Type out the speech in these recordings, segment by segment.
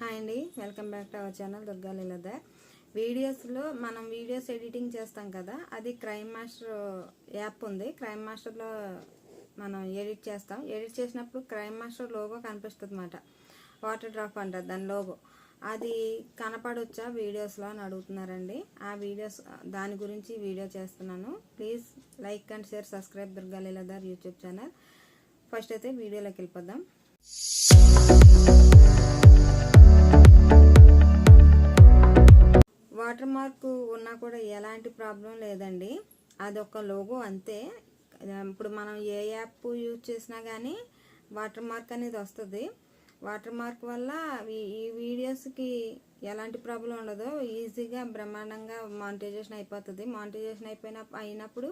Hi అండి, welcome back to our channel Durga Leeladhar. వీడియోస్లో మనం వీడియోస్ ఎడిటింగ్ చేస్తాం కదా, అది క్రైమ్ మాస్టర్ యాప్ ఉంది. క్రైమ్ మాస్టర్లో మనం ఎడిట్ చేస్తాం. ఎడిట్ చేసినప్పుడు క్రైమ్ మాస్టర్ లోగో కనిపిస్తుంది అన్నమాట. వాటర్ డ్రాప్ అంటారు దాని లోగో. అది కనపడొచ్చా వీడియోస్లో అని అడుగుతున్నారండి. ఆ వీడియోస్ దాని గురించి వీడియో చేస్తున్నాను. Please like and share, subscribe Durga Leeladhar YouTube channel. First అయితే వీడియోలోకి వెళ్ళిపోదాం. వాటర్ మార్క్ ఉన్నా కూడా ఎలాంటి ప్రాబ్లం లేదండి. అదొక లోగో అంతే. ఇప్పుడు మనం ఏ యాప్ యూజ్ చేసినా కానీ వాటర్ మార్క్ అనేది వస్తుంది. వాటర్ మార్క్ వల్ల ఈ వీడియోస్కి ఎలాంటి ప్రాబ్లం ఉండదు. ఈజీగా బ్రహ్మాండంగా మానిటైజేషన్ అయిపోతుంది. మానిటైజేషన్ అయినప్పుడు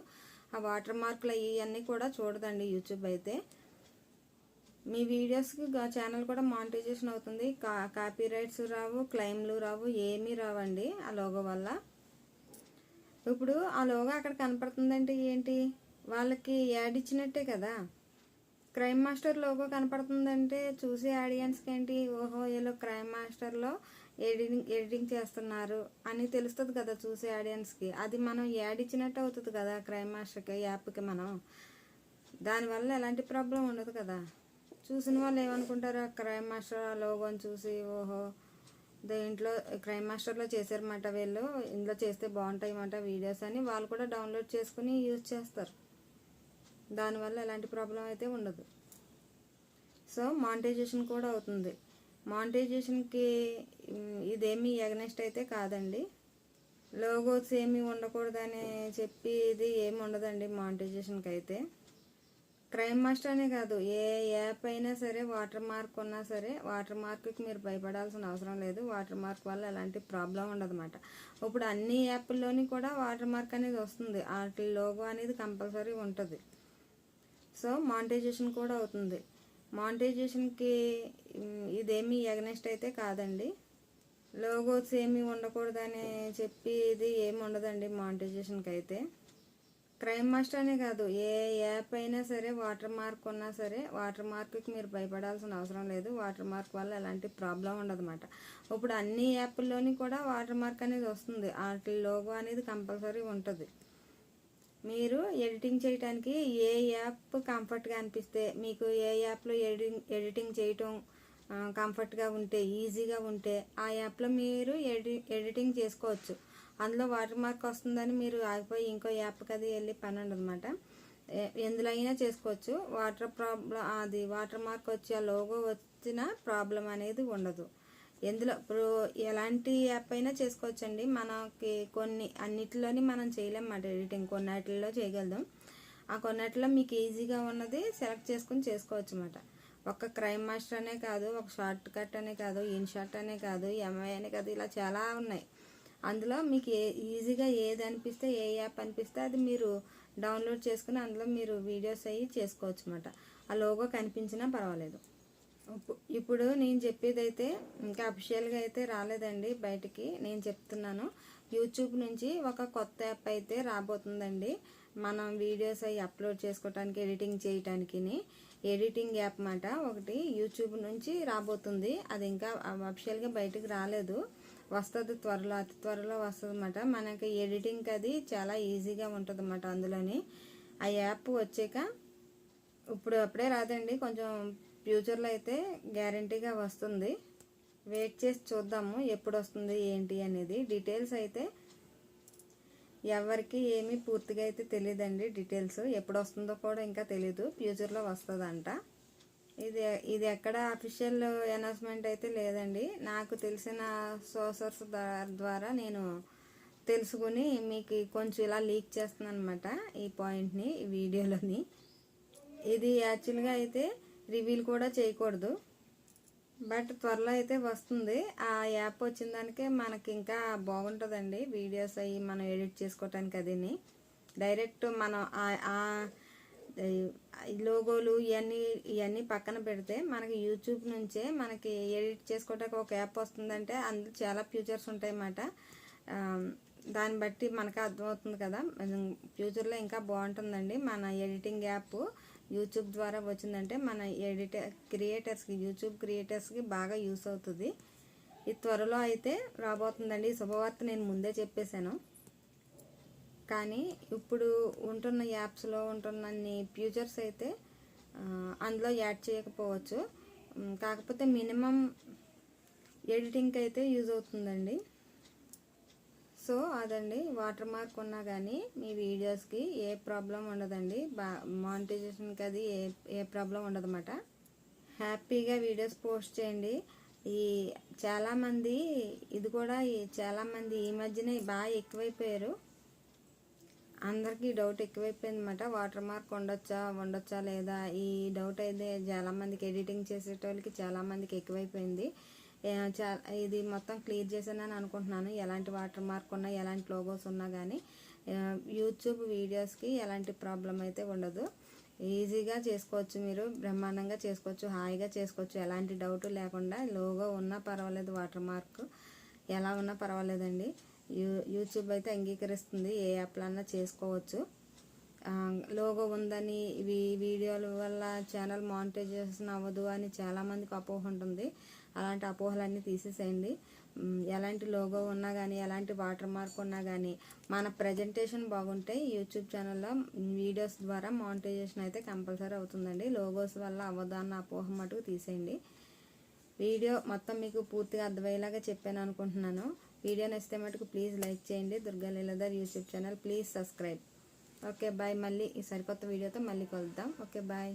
ఆ వాటర్ మార్కులు ఇవన్నీ కూడా చూడదండి యూట్యూబ్ అయితే. మీ వీడియోస్కి ఛానల్ కూడా మానిటైజేషన్ అవుతుంది. కాపీ రైట్స్ రావు, క్లెయిమ్లు రావు, ఏమీ రావండి ఆ లోగో వల్ల. ఇప్పుడు ఆ లోగో అక్కడ కనపడుతుందంటే ఏంటి, వాళ్ళకి యాడ్ ఇచ్చినట్టే కదా. క్రైమ్ మాస్టర్ లోగో కనపడుతుందంటే చూసే ఆడియన్స్కి ఏంటి, ఓహో వీళ్ళు క్రైమ్ మాస్టర్లో ఎడిటింగ్ చేస్తున్నారు అని తెలుస్తుంది కదా చూసే ఆడియన్స్కి. అది మనం యాడ్ ఇచ్చినట్టు అవుతుంది కదా క్రైమ్ మాస్టర్కి, యాప్కి. మనం దానివల్ల ఎలాంటి ప్రాబ్లం ఉండదు కదా. చూసిన వాళ్ళు ఏమనుకుంటారు, క్రైమ్ మాస్టర్ లోగోని చూసి ఓహో దీంట్లో క్రైమ్ మాస్టర్లో చేశారన్నమాట, వీళ్ళు ఇందులో చేస్తే బాగుంటాయి అన్నమాట వీడియోస్ అని వాళ్ళు కూడా డౌన్లోడ్ చేసుకుని యూజ్ చేస్తారు. దానివల్ల ఎలాంటి ప్రాబ్లం అయితే ఉండదు. సో మానిటైజేషన్ కూడా అవుతుంది. మానిటైజేషన్కి ఇదేమీ ఎగనెస్ట్ అయితే కాదండి. లోగోస్ ఏమీ ఉండకూడదని చెప్పి ఇది ఏమి ఉండదండి మానిటైజేషన్కి అయితే. క్రైమ్ మాస్టర్ అనే కాదు, ఏ యాప్ అయినా సరే వాటర్ మార్క్ ఉన్నా సరే వాటర్ మార్క్కి మీరు భయపడాల్సిన అవసరం లేదు. వాటర్ మార్క్ వల్ల ఎలాంటి ప్రాబ్లం ఉండదన్నమాట. ఇప్పుడు అన్ని యాప్ల్లోని కూడా వాటర్ మార్క్ అనేది వస్తుంది. వాటి లోగో అనేది కంపల్సరీ ఉంటుంది. సో మానిటైజేషన్ కూడా అవుతుంది. మానిటైజేషన్కి ఇదేమీ ఎగనెస్ట్ అయితే కాదండి. లోగోస్ ఏమీ ఉండకూడదని చెప్పి ఇది ఏమి ఉండదండి మానిటైజేషన్కి అయితే. క్రైమ్ మాస్టర్ అనే కాదు, ఏ యాప్ అయినా సరే వాటర్ మార్క్ ఉన్నా సరే వాటర్ మార్క్కి మీరు భయపడాల్సిన అవసరం లేదు. వాటర్ మార్క్ వల్ల ఎలాంటి ప్రాబ్లం ఉండదన్నమాట. ఇప్పుడు అన్ని యాప్ల్లోని కూడా వాటర్ మార్క్ అనేది వస్తుంది. వాటి లోగో అనేది కంపల్సరీ ఉంటుంది. మీరు ఎడిటింగ్ చేయడానికి ఏ యాప్ కంఫర్ట్గా అనిపిస్తే, మీకు ఏ యాప్లో ఎడిటింగ్ చేయటం కంఫర్ట్గా ఉంటే, ఈజీగా ఉంటే ఆ యాప్లో మీరు ఎడిటింగ్ చేసుకోవచ్చు. అందులో వాటర్ మార్క్ వస్తుందని మీరు ఆగిపోయి ఇంకో యాప్కి అది వెళ్ళి పని ఉండదన్నమాట. ఎందులో అయినా చేసుకోవచ్చు. వాటర్ మార్క్ వచ్చి ఆ లోగో వచ్చిన ప్రాబ్లం అనేది ఉండదు. ఎందులో ఇప్పుడు ఎలాంటి యాప్ అయినా చేసుకోవచ్చండి. మనకి అన్నిటిలోని మనం చేయలేమన్నమాట ఎడిటింగ్. కొన్నిటిలో చేయగలుగుతాం. ఆ కొన్నిటిలో మీకు ఈజీగా ఉన్నది సెలెక్ట్ చేసుకుని చేసుకోవచ్చు అన్నమాట. ఒక క్రైమ్ మాస్టర్ అనే కాదు, ఒక షార్ట్ కట్ అనే కాదు, ఇన్షార్ట్ అనే కాదు, ఎంఐ అనే కాదు, ఇలా చాలా ఉన్నాయి. అందులో మీకు ఈజీగా ఏది అనిపిస్తే, ఏ యాప్ అనిపిస్తే అది మీరు డౌన్లోడ్ చేసుకుని అందులో మీరు వీడియోస్ అవి చేసుకోవచ్చు అన్నమాట. ఆ లోగో కనిపించినా పర్వాలేదు. ఇప్పుడు నేను చెప్పేది అయితే ఇంకా అఫిషియల్గా అయితే రాలేదండి బయటికి. నేను చెప్తున్నాను, యూట్యూబ్ నుంచి ఒక కొత్త యాప్ అయితే రాబోతుందండి. మనం వీడియోస్ అవి అప్లోడ్ చేసుకోవడానికి, ఎడిటింగ్ చేయటానికి ఎడిటింగ్ యాప్ అన్నమాట ఒకటి యూట్యూబ్ నుంచి రాబోతుంది. అది ఇంకా అఫిషియల్గా బయటికి రాలేదు. వస్తుంది త్వరలో, అతి త్వరలో వస్తుంది అన్నమాట. మనకి ఎడిటింగ్ అది చాలా ఈజీగా ఉంటుంది అన్నమాట. అందులోని ఆ యాప్ వచ్చాక అప్పుడే రాదండి, కొంచెం ఫ్యూచర్లో అయితే గ్యారంటీగా వస్తుంది. వెయిట్ చేసి చూద్దాము ఎప్పుడు వస్తుంది ఏంటి అనేది. డీటెయిల్స్ అయితే ఎవరికి ఏమీ పూర్తిగా అయితే తెలియదండి. డీటెయిల్స్ ఎప్పుడు వస్తుందో కూడా ఇంకా తెలీదు. ఫ్యూచర్లో వస్తుందంట. ఇది ఎక్కడ అఫీషియల్ అనౌన్స్మెంట్ అయితే లేదండి. నాకు తెలిసిన సోర్సెస్ ద్వారా నేను తెలుసుకుని మీకు కొంచెం ఇలా లీక్ చేస్తున్నాను అనమాట ఈ పాయింట్ని ఈ వీడియోలోని. ఇది యాక్చువల్గా అయితే రివీల్ కూడా చేయకూడదు, బట్ త్వరలో అయితే వస్తుంది. ఆ యాప్ వచ్చిన దానికే మనకి ఇంకా బాగుంటుందండి వీడియోస్ అవి మనం ఎడిట్ చేసుకోవటానికి. అదిని డైరెక్ట్ మనం లోగోలు ఇవన్నీ పక్కన పెడితే మనకి యూట్యూబ్ నుంచే మనకి ఎడిట్ చేసుకోవడానికి ఒక యాప్ వస్తుందంటే అందులో చాలా ఫీచర్స్ ఉంటాయి అన్నమాట. దాన్ని బట్టి మనకు అర్థమవుతుంది కదా, ఫ్యూచర్లో ఇంకా బాగుంటుందండి. మన ఎడిటింగ్ యాప్ యూట్యూబ్ ద్వారా వచ్చిందంటే మన యూట్యూబ్ క్రియేటర్స్కి బాగా యూస్ అవుతుంది. ఇది త్వరలో అయితే రాబోతుందండి. ఈ శుభవార్త నేను ముందే చెప్పేశాను. కానీ ఇప్పుడు ఉంటున్న యాప్స్లో ఉంటున్నన్ని ఫ్యూచర్స్ అయితే అందులో యాడ్ చేయకపోవచ్చు. కాకపోతే మినిమం ఎడిటింగ్కి అయితే యూజ్ అవుతుందండి. సో అదండి, వాటర్ మార్క్ ఉన్నా కానీ మీ వీడియోస్కి ఏ ప్రాబ్లం ఉండదండి. మానిటైజేషన్కి అది ఏ ప్రాబ్లం ఉండదన్నమాట. హ్యాపీగా వీడియోస్ పోస్ట్ చేయండి. ఈ చాలామంది చాలామంది ఈ మధ్యనే బాగా ఎక్కువైపోయారు. అందరికీ డౌట్ ఎక్కువైపోయింది అనమాట. వాటర్ మార్క్ ఉండొచ్చా లేదా, ఈ డౌట్ అయితే చాలామందికి, ఎడిటింగ్ చేసేటోళ్ళకి చాలామందికి ఎక్కువైపోయింది. ఇది మొత్తం క్లియర్ చేశానని అనుకుంటున్నాను. ఎలాంటి వాటర్ మార్క్ ఉన్నా, ఎలాంటి లోగోస్ ఉన్నా కానీ యూట్యూబ్ వీడియోస్కి ఎలాంటి ప్రాబ్లం అయితే ఉండదు. ఈజీగా చేసుకోవచ్చు, మీరు బ్రహ్మాండంగా చేసుకోవచ్చు, హాయిగా చేసుకోవచ్చు, ఎలాంటి డౌట్ లేకుండా. లోగో ఉన్నా పర్వాలేదు, వాటర్ మార్క్ ఎలా ఉన్నా పర్వాలేదండి. యూట్యూబ్ అయితే అంగీకరిస్తుంది, ఏ యాప్లన్నా చేసుకోవచ్చు. లోగో ఉందని వీడియోల వల్ల ఛానల్ మానిటైజేషన్ అవ్వదు అని చాలామందికి అపోహ ఉంటుంది. అలాంటి అపోహలన్నీ తీసేసేయండి. ఎలాంటి లోగో ఉన్నా కానీ, ఎలాంటి వాటర్ మార్క్ ఉన్నా కానీ మన ప్రజెంటేషన్ బాగుంటే యూట్యూబ్ ఛానల్లో వీడియోస్ ద్వారా మానిటైజేషన్ అయితే కంపల్సరీ అవుతుందండి. లోగోస్ వల్ల అవ్వదు అన్న అపోహ మటుకు తీసేయండి. వీడియో మొత్తం మీకు పూర్తిగా అర్థమయ్యేలాగా చెప్పాను అనుకుంటున్నాను. వీడియో నచ్చితే మటుకు ప్లీజ్ లైక్ చేయండి. Durga Leeladhar YouTube channel please subscribe. Okay bye. మళ్ళీ ఈ సరికొత్త వీడియోతో మళ్ళీ కలుద్దాం. Okay bye.